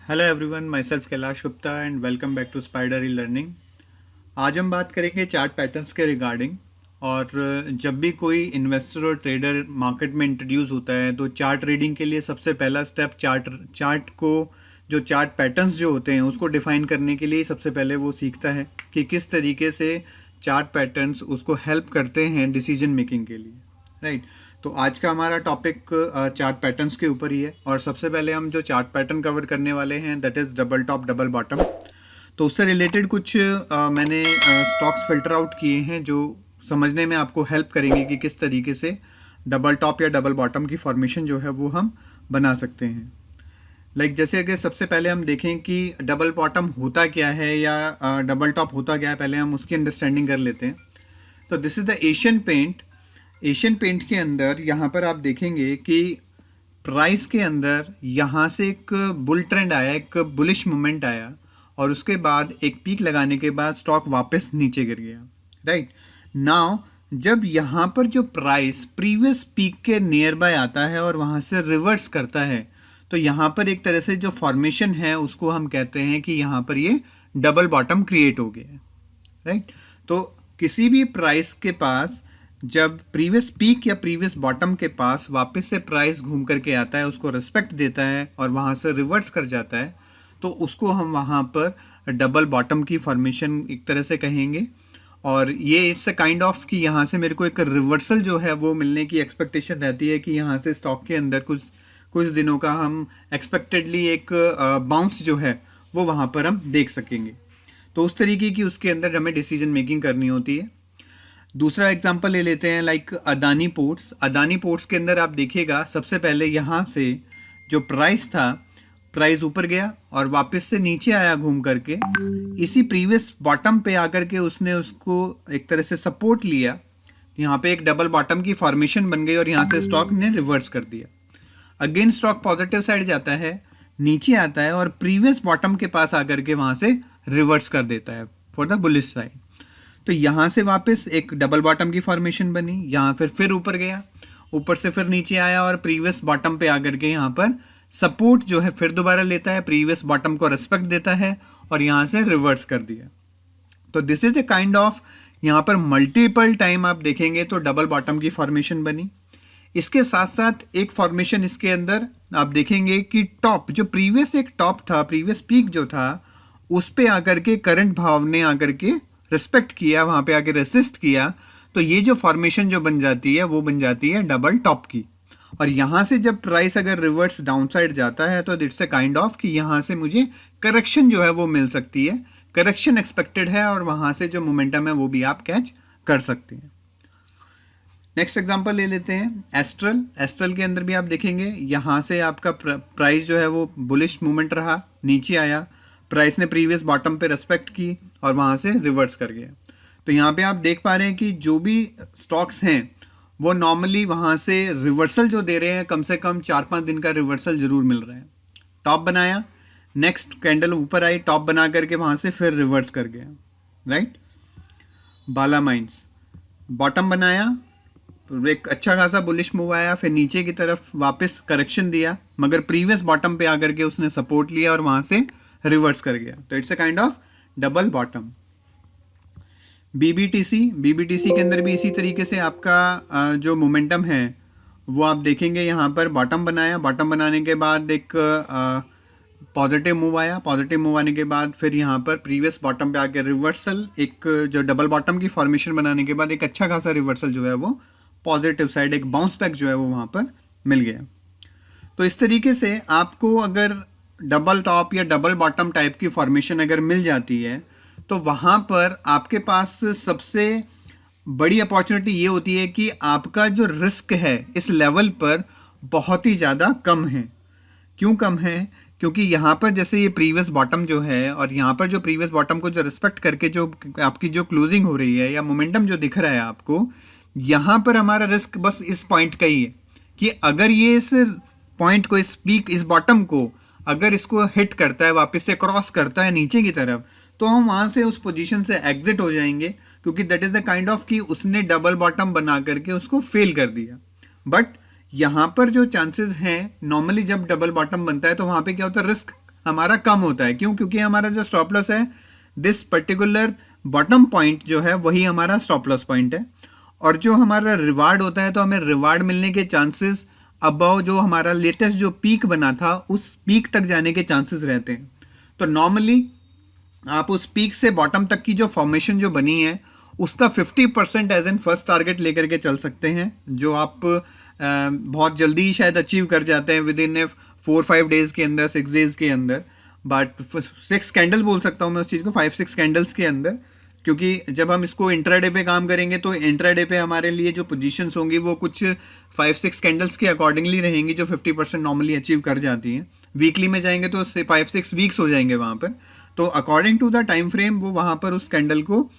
Hello everyone, myself Kailash Gupta and welcome back to spider E learning. आज हम बात करेंगे चार्ट पैटर्न्स के रिगार्डिंग। और जब भी कोई इन्वेस्टर और ट्रेडर मार्केट में इंट्रोड्यूस होता है तो चार्ट ट्रेडिंग के लिए सबसे पहला स्टेप चार्ट को जो चार्ट पैटर्न्स जो होते हैं उसको डिफाइन करने के लिए सबसे पहले वो सीखता है कि किस तरीके से चार्ट पैटर्न्स उसको हेल्प करते हैं डिसीजन मेकिंग के लिए, राइट। तो आज का हमारा टॉपिक चार्ट पैटर्न्स के ऊपर ही है। और सबसे पहले हम जो चार्ट पैटर्न कवर करने वाले हैं that is double top double bottom. तो उससे रिलेटेड कुछ मैंने स्टॉक्स फिल्टर आउट किए हैं जो समझने में आपको हेल्प करेंगे कि किस तरीके से डबल टॉप या डबल बॉटम की फॉर्मेशन जो है वो हम बना सकते हैं। जैसे अगर सबसे पहले हम देखें कि डबल बॉटम होता क्या है या डबल टॉप होता क्या है, पहले हम उसकी अंडरस्टैंडिंग कर लेते हैं। तो this is the Asian paint. Asian paint के अंदर यहाँ पर आप देखेंगे कि प्राइस के अंदर यहाँ से एक बुल ट्रेंड आया, एक बुलिश मूवमेंट आया और उसके बाद एक पीक लगाने के बाद स्टॉक वापस नीचे गिर गया, राइट। नाउ जब यहाँ पर जो प्राइस प्रीवियस पीक के नियर बाय आता है और वहाँ से रिवर्स करता है तो यहाँ पर एक तरह से जो फॉर्मेशन है उसको हम कहते हैं कि यहाँ पर ये डबल बॉटम क्रिएट हो गया है, राइट। तो किसी भी प्राइस के पास जब प्रीवियस पीक या प्रीवियस बॉटम के पास वापस से प्राइस घूम करके आता है, उसको रिस्पेक्ट देता है और वहाँ से रिवर्स कर जाता है तो उसको हम वहाँ पर डबल बॉटम की फॉर्मेशन एक तरह से कहेंगे। और ये इट्स अ काइंड ऑफ कि यहाँ से मेरे को एक रिवर्सल जो है वो मिलने की एक्सपेक्टेशन रहती है कि यहाँ से स्टॉक के अंदर कुछ कुछ दिनों का हम एक्सपेक्टेडली एक बाउंस जो है वो वहाँ पर हम देख सकेंगे। तो उस तरीके की उसके अंदर हमें डिसीजन मेकिंग करनी होती है। दूसरा एग्जांपल ले लेते हैं अदानी पोर्ट्स। अदानी पोर्ट्स के अंदर आप देखिएगा सबसे पहले यहाँ से जो प्राइस था, प्राइस ऊपर गया और वापस से नीचे आया घूम करके, इसी प्रीवियस बॉटम पे आकर के उसने उसको एक तरह से सपोर्ट लिया। यहाँ पे एक डबल बॉटम की फॉर्मेशन बन गई और यहाँ से स्टॉक ने रिवर्स कर दिया। अगेन स्टॉक पॉजिटिव साइड जाता है, नीचे आता है और प्रीवियस बॉटम के पास आकर के वहाँ से रिवर्स कर देता है फॉर द बुलिश साइड। तो यहाँ से वापस एक डबल बॉटम की फॉर्मेशन बनी, यहाँ फिर ऊपर गया, ऊपर से फिर नीचे आया और प्रीवियस बॉटम पे आकर के यहाँ पर सपोर्ट जो है फिर दोबारा लेता है, प्रीवियस बॉटम को रिस्पेक्ट देता है और यहाँ से रिवर्स कर दिया। तो this is a kind of यहाँ पर मल्टीपल टाइम आप देखेंगे तो डबल बॉटम की फॉर्मेशन बनी। इसके साथ साथ एक फॉर्मेशन इसके अंदर आप देखेंगे कि टॉप जो प्रीवियस एक टॉप था, प्रीवियस पीक जो था उस पे आकर के करंट भाव ने आकर के रिस्पेक्ट किया, वहां पे आके रेसिस्ट किया। तो ये जो फॉर्मेशन जो बन जाती है वो बन जाती है डबल टॉप की। और यहां से जब प्राइस अगर रिवर्स डाउन साइड जाता है तो इट्स ए काइंड ऑफ कि यहां से मुझे करेक्शन जो है वो मिल सकती है, करेक्शन एक्सपेक्टेड है और वहां से जो मोमेंटम है वो भी आप कैच कर सकते हैं। नेक्स्ट एग्जांपल ले लेते हैं एस्ट्रल। एस्ट्रल के अंदर भी आप देखेंगे यहाँ से आपका प्राइस जो है वो बुलिश मूवमेंट रहा, नीचे आया, प्राइस ने प्रीवियस बॉटम पे रेस्पेक्ट की और वहाँ से रिवर्स कर गया। तो यहाँ पे आप देख पा रहे हैं कि जो भी स्टॉक्स हैं वो नॉर्मली वहाँ से रिवर्सल जो दे रहे हैं, कम से कम 4-5 दिन का रिवर्सल जरूर मिल रहा है। टॉप बनाया, नेक्स्ट कैंडल ऊपर आई, टॉप बना करके वहाँ से फिर रिवर्स कर गया, राइट। बाला माइंस बॉटम बनाया, एक अच्छा खासा बुलिश मूव आया, फिर नीचे की तरफ वापस करेक्शन दिया, मगर प्रीवियस बॉटम पे आकर के उसने सपोर्ट लिया और वहाँ से रिवर्स कर गया। तो it's a kind of double bottom. BBTC के अंदर भी इसी तरीके से आपका जो मोमेंटम है वो आप देखेंगे यहाँ पर बॉटम बनाया, बॉटम बनाने के बाद एक पॉजिटिव मूव आया, पॉजिटिव मूव आने के बाद फिर यहाँ पर प्रीवियस बॉटम पे आके रिवर्सल, एक जो डबल बॉटम की फॉर्मेशन बनाने के बाद एक अच्छा खासा रिवर्सल जो है वो पॉजिटिव साइड, एक बाउंस बैक जो है वो वहाँ पर मिल गया। तो इस तरीके से आपको अगर डबल टॉप या डबल बॉटम टाइप की फॉर्मेशन अगर मिल जाती है तो वहाँ पर आपके पास सबसे बड़ी अपॉर्चुनिटी ये होती है कि आपका जो रिस्क है इस लेवल पर बहुत ही ज़्यादा कम है। क्यों कम है? क्योंकि यहाँ पर जैसे ये प्रीवियस बॉटम जो है और यहाँ पर जो प्रीवियस बॉटम को जो रिस्पेक्ट करके जो आपकी जो क्लोजिंग हो रही है या मोमेंटम जो दिख रहा है आपको, यहाँ पर हमारा रिस्क बस इस पॉइंट का ही है कि अगर ये इस पॉइंट को, इस पीक, इस बॉटम को अगर इसको हिट करता है, वापस से क्रॉस करता है नीचे की तरफ, तो हम वहाँ से उस पोजीशन से एग्जिट हो जाएंगे, क्योंकि that is the kind of कि उसने डबल बॉटम बना करके उसको फेल कर दिया। बट यहाँ पर जो चांसेस हैं, नॉर्मली जब डबल बॉटम बनता है तो वहाँ पे क्या होता है, रिस्क हमारा कम होता है। क्यों? क्योंकि हमारा जो स्टॉप लॉस है, दिस पर्टिकुलर बॉटम पॉइंट जो है वही हमारा स्टॉप लॉस पॉइंट है। और जो हमारा रिवार्ड होता है, तो हमें रिवार्ड मिलने के चांसेस अबव जो हमारा लेटेस्ट जो पीक बना था उस पीक तक जाने के चांसेस रहते हैं। तो नॉर्मली आप उस पीक से बॉटम तक की जो फॉर्मेशन जो बनी है उसका 50% एज एन फर्स्ट टारगेट लेकर के चल सकते हैं, जो आप बहुत जल्दी ही शायद अचीव कर जाते हैं विद इन 4-5 डेज के अंदर, 6 डेज के अंदर। बट 6 कैंडल बोल सकता हूँ मैं उस चीज़ को, 5-6 कैंडल्स के अंदर। क्योंकि जब हम इसको इंट्राडे पे काम करेंगे तो इंट्राडे पे हमारे लिए जो पोजीशंस होंगी वो कुछ 5-6 कैंडल्स के अकॉर्डिंगली रहेंगी, जो 50% नॉर्मली अचीव कर जाती हैं। वीकली में जाएंगे तो 5-6 वीक्स हो जाएंगे वहाँ पर। तो according to the time frame वो वहाँ पर उस कैंडल को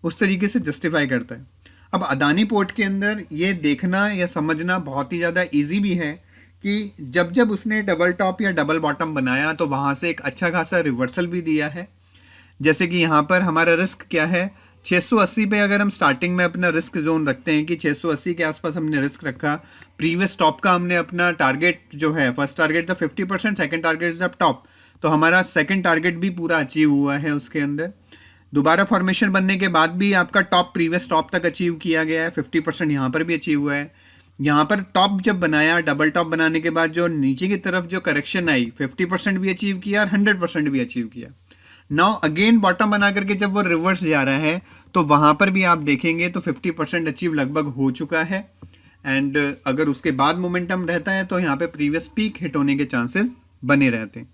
उस तरीके से जस्टिफाई करता है। अब अदानी पोर्ट के अंदर ये देखना या समझना बहुत ही ज़्यादा ईजी भी है कि जब जब उसने डबल टॉप या डबल बॉटम बनाया तो वहाँ से एक अच्छा खासा रिवर्सल भी दिया है। जैसे कि यहाँ पर हमारा रिस्क क्या है, 680 पे अगर हम स्टार्टिंग में अपना रिस्क जोन रखते हैं कि 680 के आसपास हमने रिस्क रखा, प्रीवियस टॉप का हमने अपना टारगेट जो है, फर्स्ट टारगेट था 50%, सेकंड टारगेट था टॉप, तो हमारा सेकंड टारगेट भी पूरा अचीव हुआ है उसके अंदर। दोबारा फॉर्मेशन बनने के बाद भी आपका टॉप प्रीवियस टॉप तक अचीव किया गया है, 50% यहाँ पर भी अचीव हुआ है। यहाँ पर टॉप जब बनाया, डबल टॉप बनाने के बाद जो नीचे की तरफ जो करेक्शन आई, 50% भी अचीव किया और 100% भी अचीव किया। नाउ अगेन बॉटम बना करके जब वो रिवर्स जा रहा है तो वहाँ पर भी आप देखेंगे तो 50% अचीव लगभग हो चुका है। एंड अगर उसके बाद मोमेंटम रहता है तो यहाँ पे प्रीवियस पीक हिट होने के चांसेस बने रहते हैं।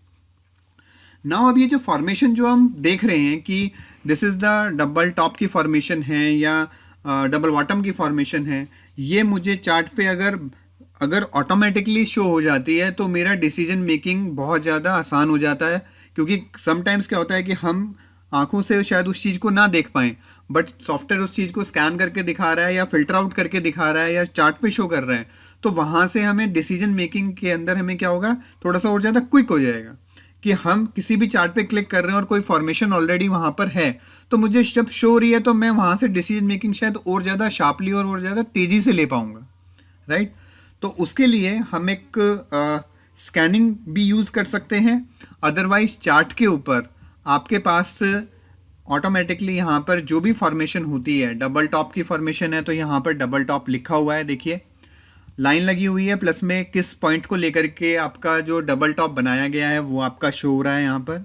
नाउ अब ये जो फॉर्मेशन जो हम देख रहे हैं कि this is the double top की फॉर्मेशन है या डबल बॉटम की फॉर्मेशन है, ये मुझे चार्ट पे अगर ऑटोमेटिकली शो हो जाती है तो मेरा डिसीजन मेकिंग बहुत ज़्यादा आसान हो जाता है। क्योंकि समटाइम्स क्या होता है कि हम आंखों से शायद उस चीज़ को ना देख पाएँ, बट सॉफ्टवेयर उस चीज़ को स्कैन करके दिखा रहा है या फिल्टर आउट करके दिखा रहा है या चार्ट पे शो कर रहा है, तो वहाँ से हमें डिसीजन मेकिंग के अंदर हमें क्या होगा, थोड़ा सा और ज़्यादा क्विक हो जाएगा कि हम किसी भी चार्ट पे क्लिक कर रहे हैं और कोई फॉर्मेशन ऑलरेडी वहाँ पर है, तो मुझे जब शो हो रही है तो मैं वहाँ से डिसीजन मेकिंग शायद और ज़्यादा शार्पली और ज़्यादा तेज़ी से ले पाऊँगा, राइट। तो उसके लिए हम एक स्कैनिंग भी यूज़ कर सकते हैं। अदरवाइज चार्ट के ऊपर आपके पास ऑटोमेटिकली यहाँ पर जो भी फॉर्मेशन होती है, डबल टॉप की फॉर्मेशन है तो यहाँ पर डबल टॉप लिखा हुआ है, देखिए लाइन लगी हुई है, प्लस में किस पॉइंट को लेकर के आपका जो डबल टॉप बनाया गया है वो आपका शो हो रहा है यहाँ पर।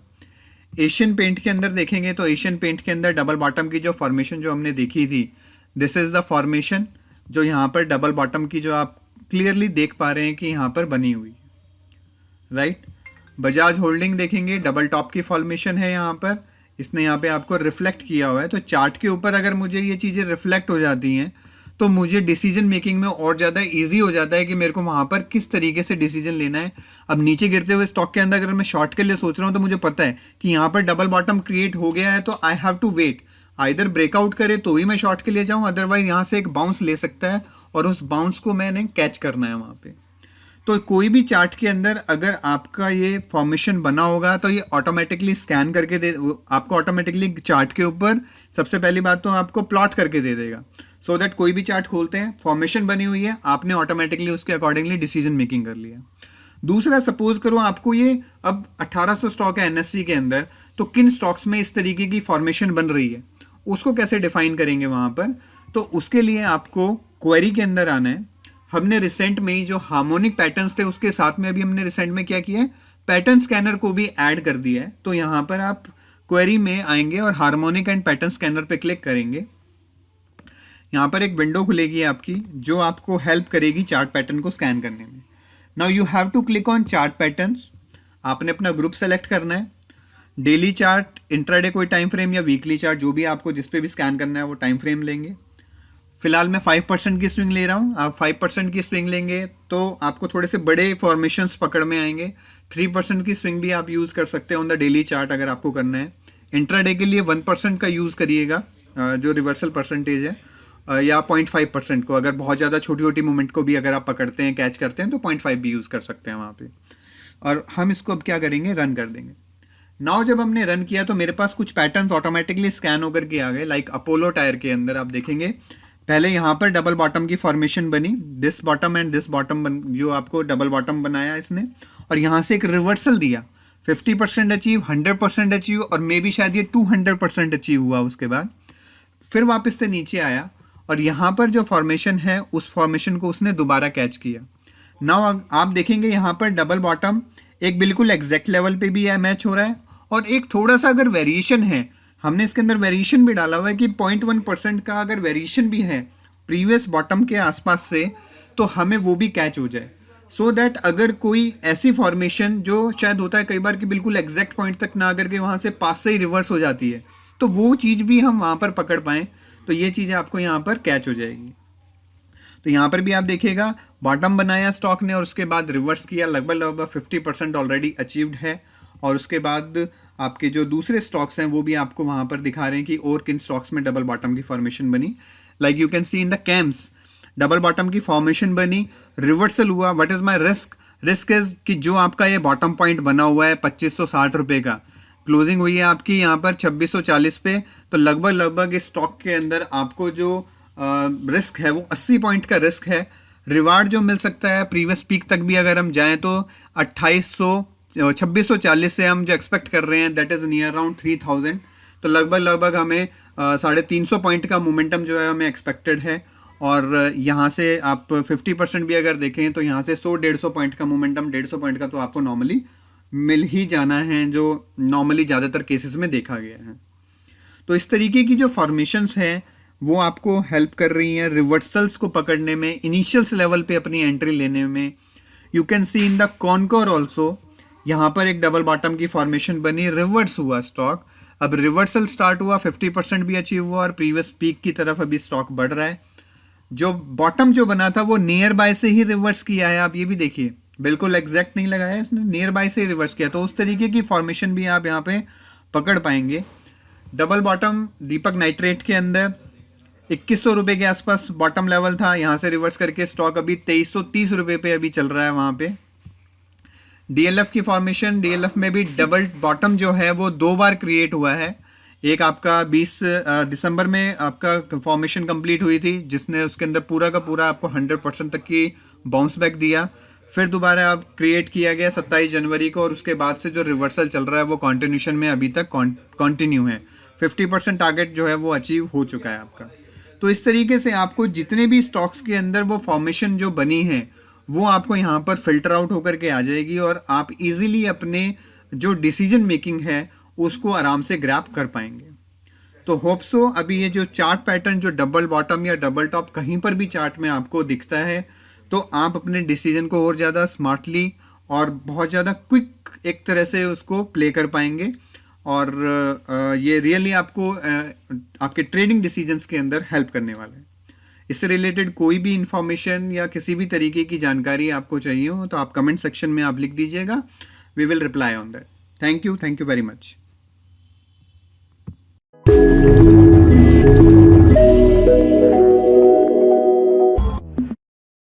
एशियन पेंट के अंदर देखेंगे तो एशियन पेंट के अंदर डबल बॉटम की जो फॉर्मेशन जो हमने देखी थी, दिस इज़ द फॉर्मेशन जो यहाँ पर डबल बॉटम की जो आप क्लियरली देख पा रहे हैं कि यहाँ पर बनी हुई, राइट। बजाज होल्डिंग देखेंगे, डबल टॉप की फॉर्मेशन है यहाँ पर, इसने यहाँ पे आपको रिफ्लेक्ट किया हुआ है। तो चार्ट के ऊपर अगर मुझे ये चीज़ें रिफ्लेक्ट हो जाती हैं तो मुझे डिसीजन मेकिंग में और ज़्यादा इजी हो जाता है कि मेरे को वहाँ पर किस तरीके से डिसीजन लेना है। अब नीचे गिरते हुए स्टॉक के अंदर अगर मैं शॉर्ट के लिए सोच रहा हूँ तो मुझे पता है कि यहाँ पर डबल बॉटम क्रिएट हो गया है, तो I have to wait, either breakout करे तो ही मैं शॉर्ट के लिए जाऊँ, अदरवाइज यहाँ से एक बाउंस ले सकता है और उस बाउंस को मैंने कैच करना है वहाँ पे। तो कोई भी चार्ट के अंदर अगर आपका ये फॉर्मेशन बना होगा तो ये ऑटोमेटिकली स्कैन करके दे, आपको ऑटोमेटिकली चार्ट के ऊपर सबसे पहली बात तो आपको प्लॉट करके दे देगा, सो दैट कोई भी चार्ट खोलते हैं फॉर्मेशन बनी हुई है, आपने ऑटोमेटिकली उसके अकॉर्डिंगली डिसीजन मेकिंग कर लिया। दूसरा, सपोज करो आपको ये अब 1800 स्टॉक है एनएससी के अंदर, तो किन स्टॉक्स में इस तरीके की फॉर्मेशन बन रही है उसको कैसे डिफाइन करेंगे वहाँ पर। तो उसके लिए आपको क्वेरी के अंदर आना है। हमने रिसेंट में ही जो हार्मोनिक पैटर्न्स थे उसके साथ में अभी हमने रिसेंट में क्या किया है, पैटर्न स्कैनर को भी ऐड कर दिया है। तो यहाँ पर आप क्वेरी में आएंगे और हार्मोनिक एंड पैटर्न स्कैनर पे क्लिक करेंगे। यहाँ पर एक विंडो खुलेगी आपकी जो आपको हेल्प करेगी चार्ट पैटर्न को स्कैन करने में। Now you have to click on chart patterns. आपने अपना ग्रुप सेलेक्ट करना है, डेली चार्ट, इंट्राडे कोई टाइम फ्रेम या वीकली चार्ट, जो भी आपको जिस पे भी स्कैन करना है वो टाइम फ्रेम लेंगे। फिलहाल मैं 5% की स्विंग ले रहा हूँ, आप 5% की स्विंग लेंगे तो आपको थोड़े से बड़े फॉर्मेशंस पकड़ में आएंगे। 3% की स्विंग भी आप यूज़ कर सकते हैं ऑन द डेली चार्ट अगर आपको करना है। इंट्राडे के लिए 1% का यूज़ करिएगा जो रिवर्सल परसेंटेज है, या 0.5% को, अगर बहुत ज़्यादा छोटी छोटी मूवमेंट को भी अगर आप पकड़ते हैं, कैच करते हैं तो 0.5 भी यूज़ कर सकते हैं वहाँ पे। और हम इसको अब क्या करेंगे, रन कर देंगे। नाउ जब हमने रन किया तो मेरे पास कुछ पैटर्न्स ऑटोमेटिकली स्कैन होकर के आ गए। लाइक अपोलो टायर के अंदर आप देखेंगे पहले यहाँ पर डबल बॉटम की फॉर्मेशन बनी, this bottom and this bottom जो आपको डबल बॉटम बनाया इसने, और यहाँ से एक रिवर्सल दिया 50% अचीव, 100% अचीव, और मे बी शायद ये 200% अचीव हुआ। उसके बाद फिर वापस से नीचे आया और यहाँ पर जो फॉर्मेशन है उस फॉर्मेशन को उसने दोबारा कैच किया। नाउ आप देखेंगे यहाँ पर डबल बॉटम एक बिल्कुल एग्जैक्ट लेवल पे भी है, मैच हो रहा है, और एक थोड़ा सा अगर वेरिएशन है, हमने इसके अंदर वेरिएशन भी डाला हुआ है कि 0.1% का अगर वेरिएशन भी है प्रीवियस बॉटम के आसपास से, तो हमें वो भी कैच हो जाए, सो दैट अगर कोई ऐसी फॉर्मेशन जो शायद होता है कई बार कि बिल्कुल एग्जैक्ट पॉइंट तक ना आकर के वहाँ से पास से ही रिवर्स हो जाती है, तो वो चीज़ भी हम वहाँ पर पकड़ पाएँ, तो ये चीज़ें आपको यहाँ पर कैच हो जाएगी। तो यहाँ पर भी आप देखिएगा बॉटम बनाया स्टॉक ने और उसके बाद रिवर्स किया, लगभग 50% ऑलरेडी अचीव्ड है। और उसके बाद आपके जो दूसरे स्टॉक्स हैं वो भी आपको वहाँ पर दिखा रहे हैं कि और किन स्टॉक्स में डबल बॉटम की फॉर्मेशन बनी। Like you can see in the camps double bottom की फॉर्मेशन बनी, रिवर्सल हुआ। What is my risk? Risk is कि जो आपका ये बॉटम पॉइंट बना हुआ है 2560 रुपये का, क्लोजिंग हुई है आपकी यहाँ पर 2640 पे, तो लगभग इस स्टॉक के अंदर आपको जो रिस्क है वो 80 पॉइंट का रिस्क है। रिवार्ड जो मिल सकता है प्रीवियस पीक तक भी अगर हम जाएं तो 2640 से हम जो एक्सपेक्ट कर रहे हैं दैट इज़ नियर अराउंड 3000, तो लगभग हमें 350 पॉइंट का मोमेंटम जो है हमें एक्सपेक्टेड है। और यहाँ से आप 50% भी अगर देखें तो यहाँ से 100-150 पॉइंट का मोमेंटम, 150 पॉइंट का तो आपको नॉर्मली मिल ही जाना है, जो नॉर्मली ज़्यादातर केसेस में देखा गया है। तो इस तरीके की जो फॉर्मेशंस हैं वो आपको हेल्प कर रही हैं रिवर्सल्स को पकड़ने में, इनिशियल्स लेवल पे अपनी एंट्री लेने में। You can see in the Concor also, यहाँ पर एक डबल बॉटम की फॉर्मेशन बनी, रिवर्स हुआ स्टॉक, अब रिवर्सल स्टार्ट हुआ, 50% भी अचीव हुआ और प्रीवियस पीक की तरफ अभी स्टॉक बढ़ रहा है। जो बॉटम जो बना था वो नियर बाय से ही रिवर्स किया है, आप ये भी देखिए, बिल्कुल एग्जैक्ट नहीं लगाया है इसने, नियर बाय से ही रिवर्स किया, तो उस तरीके की फॉर्मेशन भी आप यहाँ पे पकड़ पाएंगे। डबल बॉटम दीपक नाइट्रेट के अंदर 2100 रुपये के आसपास बॉटम लेवल था, यहाँ से रिवर्स करके स्टॉक अभी 2330 रुपये पे अभी चल रहा है वहाँ पे। डीएलएफ की फॉर्मेशन, डीएलएफ में भी डबल बॉटम जो है वो 2 बार क्रिएट हुआ है। एक आपका 20 दिसंबर में आपका फॉर्मेशन कंप्लीट हुई थी जिसने उसके अंदर पूरा का पूरा आपको 100% तक की बाउंस बैक दिया, फिर दोबारा आप क्रिएट किया गया 27 जनवरी को, और उसके बाद से जो रिवर्सल चल रहा है वो कॉन्टिन्यूशन में अभी तक कंटिन्यू है। 50% टारगेट जो है वो अचीव हो चुका है आपका। तो इस तरीके से आपको जितने भी स्टॉक्स के अंदर वो फॉर्मेशन जो बनी है वो आपको यहाँ पर फिल्टर आउट होकर के आ जाएगी और आप इजीली अपने जो डिसीजन मेकिंग है उसको आराम से ग्रैब कर पाएंगे। तो होप सो अभी ये जो चार्ट पैटर्न जो डबल बॉटम या डबल टॉप कहीं पर भी चार्ट में आपको दिखता है तो आप अपने डिसीजन को और ज़्यादा स्मार्टली और बहुत ज़्यादा क्विक एक तरह से उसको प्ले कर पाएंगे, और ये रियली आपको आपके ट्रेडिंग डिसीजंस के अंदर हेल्प करने वाला है। इससे रिलेटेड कोई भी इंफॉर्मेशन या किसी भी तरीके की जानकारी आपको चाहिए हो तो आप कमेंट सेक्शन में आप लिख दीजिएगा, we will reply on that. Thank you very much.